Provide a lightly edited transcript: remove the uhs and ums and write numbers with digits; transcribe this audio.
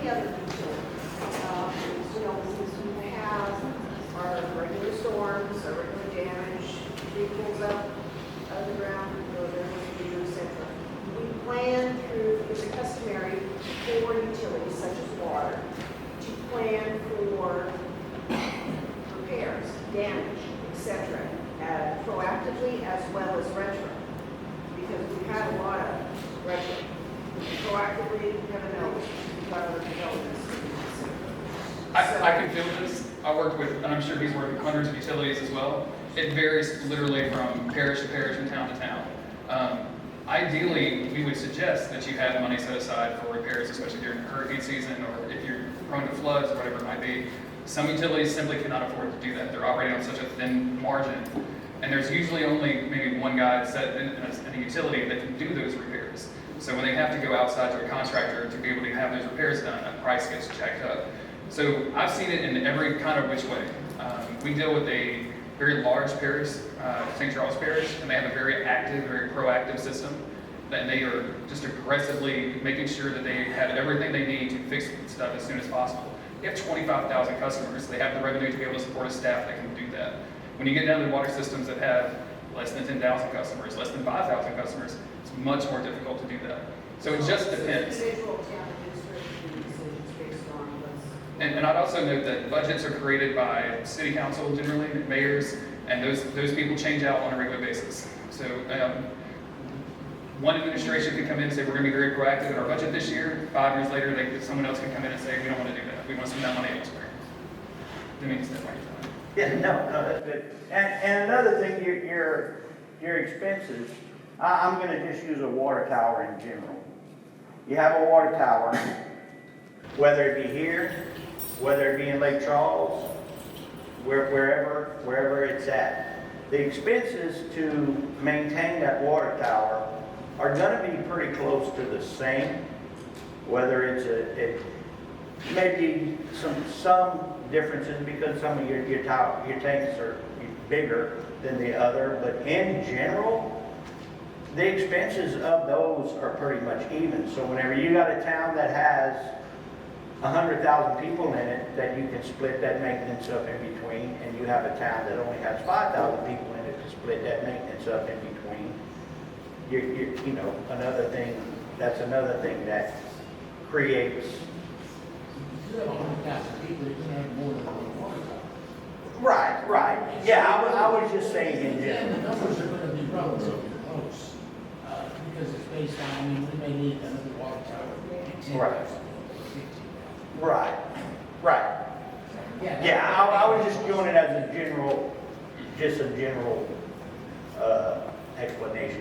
any other utility. Since we have our regular storms, our regular damage, tree pulls up out of the ground, there's etc. We plan through, it's customary for utilities such as water, to plan for repairs, damage, etc., proactively as well as retro. Because we've had a lot of retro. Proactively, heaven knows, we've got other developments. I can feel this. I worked with, and I'm sure he's worked with hundreds of utilities as well. It varies literally from parish to parish and town to town. Ideally, we would suggest that you have money set aside for repairs, especially during hurricane season, or if you're prone to floods or whatever it might be. Some utilities simply cannot afford to do that. They're operating on such a thin margin. And there's usually only maybe one guy set in a utility that can do those repairs. So when they have to go outside to a contractor to be able to have those repairs done, that price gets jacked up. So I've seen it in every kind of which way. We deal with a very large parish, St. Charles Parish, and they have a very active, very proactive system. And they are just aggressively making sure that they have everything they need to fix stuff as soon as possible. They have 25,000 customers. They have the revenue to be able to support a staff that can do that. When you get down to water systems that have less than 10,000 customers, less than 5,000 customers, it's much more difficult to do that. So it just depends. Individual town administration decisions based on what's. And I'd also note that budgets are created by city council generally, mayors, and those people change out on a regular basis. So one administration could come in and say, we're going to be very proactive in our budget this year. 5 years later, someone else can come in and say, we don't want to do that. We want to spend that money elsewhere. Didn't mean to step on your time. Yeah, no, that's good. And another thing, your expenses, I'm gonna just use a water tower in general. You have a water tower, whether it be here, whether it be in Lake Charles, wherever it's at. The expenses to maintain that water tower are gonna be pretty close to the same, whether it may be some differences because some of your tanks are bigger than the other, but in general, the expenses of those are pretty much even. So whenever you got a town that has 100,000 people in it, that you can split that maintenance up in between, and you have a town that only has 5,000 people in it to split that maintenance up in between, you know, that's another thing that creates. You have 100,000 people, you can have more than one water tower. Right. Yeah, I was just saying in And general. the numbers are gonna be relatively close, because it's based on, I mean, we may need another water tower. Right. Right. Yeah. Yeah, I was just doing it as a general explanation.